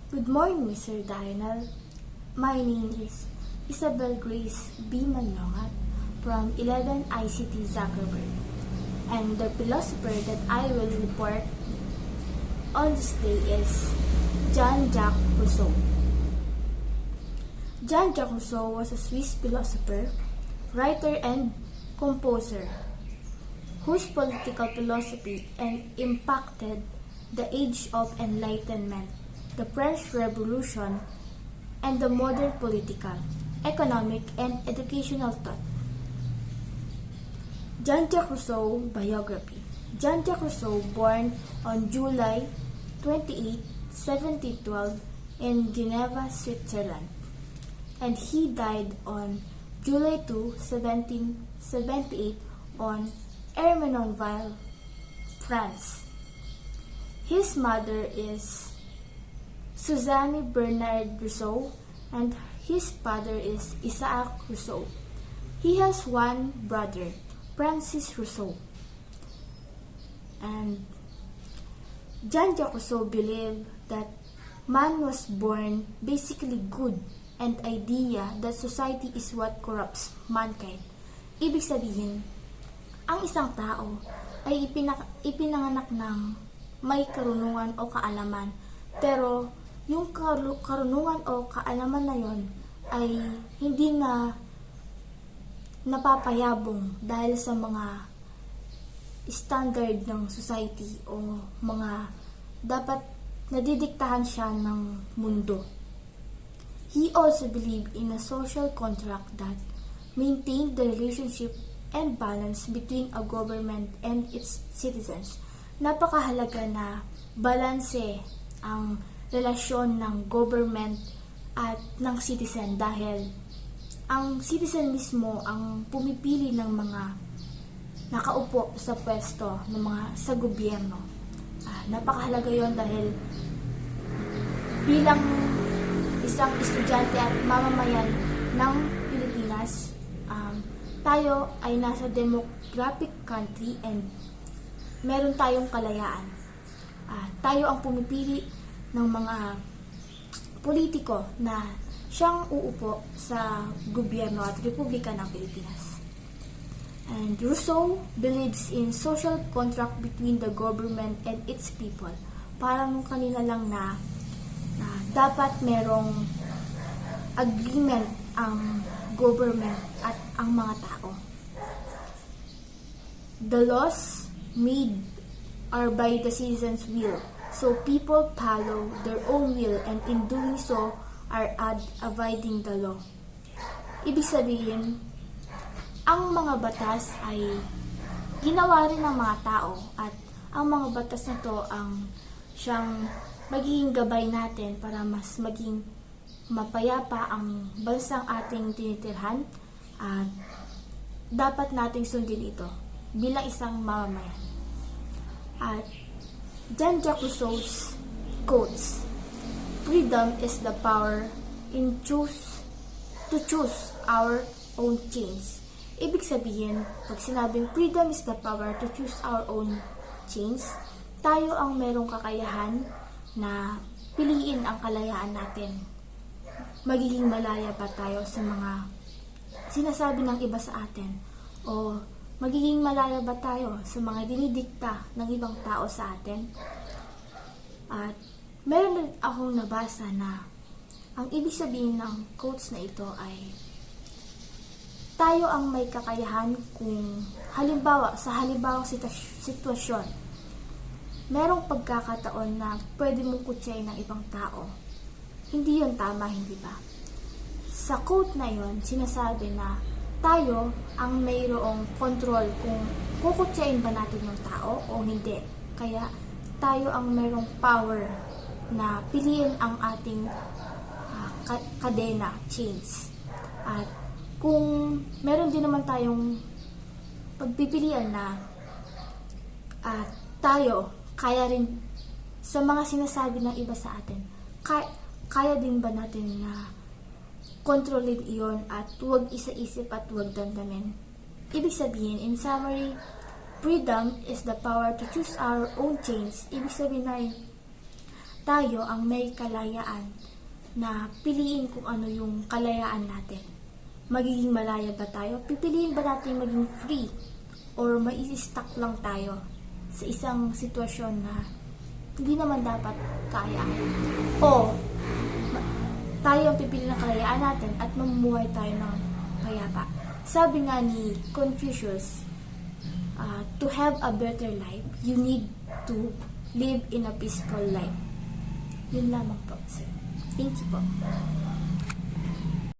Good morning, Mr. Dianal. My name is Isabel Grace B. Manlongat from 11 ICT Zuckerberg, and the philosopher that I will report on this day is Jean-Jacques Rousseau. Jean-Jacques Rousseau was a Swiss philosopher, writer, and composer whose political philosophy impacted the Age of Enlightenment, the French Revolution, and the modern political, economic, and educational thought. Jean-Jacques Rousseau biography. Jean-Jacques Rousseau, born on July 28, 1712 in Geneva, Switzerland, and he died on July 2, 1778 on Ermenonville, France. His mother is Suzanne Bernard Rousseau, and his father is Isaac Rousseau. He has one brother, Francis Rousseau. And Jean-Jacques Rousseau believed that man was born basically good, and idea that society is what corrupts mankind. Ibig sabihin, ang isang tao ay ipinanganak ng may karunungan o kaalaman, pero yung karunungan o kaalaman na yon ay hindi na napapayabong dahil sa mga standard ng society o mga dapat nadidiktahan siya ng mundo. He also believed in a social contract that maintained the relationship and balance between a government and its citizens. Napakahalaga na balanse ang relasyon ng government at ng citizen dahil ang citizen mismo ang pumipili ng mga nakaupo sa pwesto ng mga sa gobyerno. Napakahalaga yon dahil bilang isang estudyante at mamamayan ng Pilipinas, tayo ay nasa democratic country and meron tayong kalayaan. Tayo ang pumipili ng mga politiko na siyang uupo sa gobyerno at Republika ng Pilipinas. And Rousseau believes in social contract between the government and its people. Parang nung kanina lang na dapat merong agreement ang government at ang mga tao. The laws made are by the citizens' will, so people follow their own will, and in doing so are abiding the law. Ibig sabihin, ang mga batas ay ginawa rin ng mga tao, at ang mga batas na to ang siyang magiging gabay natin para mas maging mapayapa ang bansang ating tinitirhan, at dapat nating sundin ito bilang isang mamamayan. At Jean-Jacques Rousseau's quotes, "Freedom is the power to choose our own chains." Ibig sabihin, pag sinabing freedom is the power to choose our own chains, tayo ang merong kakayahan na piliin ang kalayaan natin. Magiging malaya ba tayo sa mga sinasabi ng iba sa atin? O magiging malaya ba tayo sa mga dinidikta ng ibang tao sa atin? At meron din akong nabasa na ang ibig sabihin ng quotes na ito ay tayo ang may kakayahan kung halimbawa sitwasyon, merong pagkakataon na pwede mong kutsain ng ibang tao. Hindi yun tama, hindi ba? Sa quote na yun, sinasabi na tayo ang mayroong control kung kukutsain ba natin yung tao o hindi. Kaya tayo ang mayroong power na piliin ang ating kadena, chains. At kung meron din naman tayong pagpipilian na tayo, kaya rin sa mga sinasabi ng iba sa atin, kaya din ba natin na kontrolin iyon at huwag isa-isip at huwag dandamin? Ibig sabihin, in summary, freedom is the power to choose our own chains. Ibig sabihin ay tayo ang may kalayaan na piliin kung ano yung kalayaan natin. Magiging malaya ba tayo? Pipiliin ba natin maging free? Or mai-stuck lang tayo sa isang sitwasyon na hindi naman dapat kaayain? O tayo ang pipili ng kalayaan natin at mamumuhay tayo ng payapa. Sabi nga ni Confucius, to have a better life, you need to live in a peaceful life. Yun lamang po, sir. Thank you po.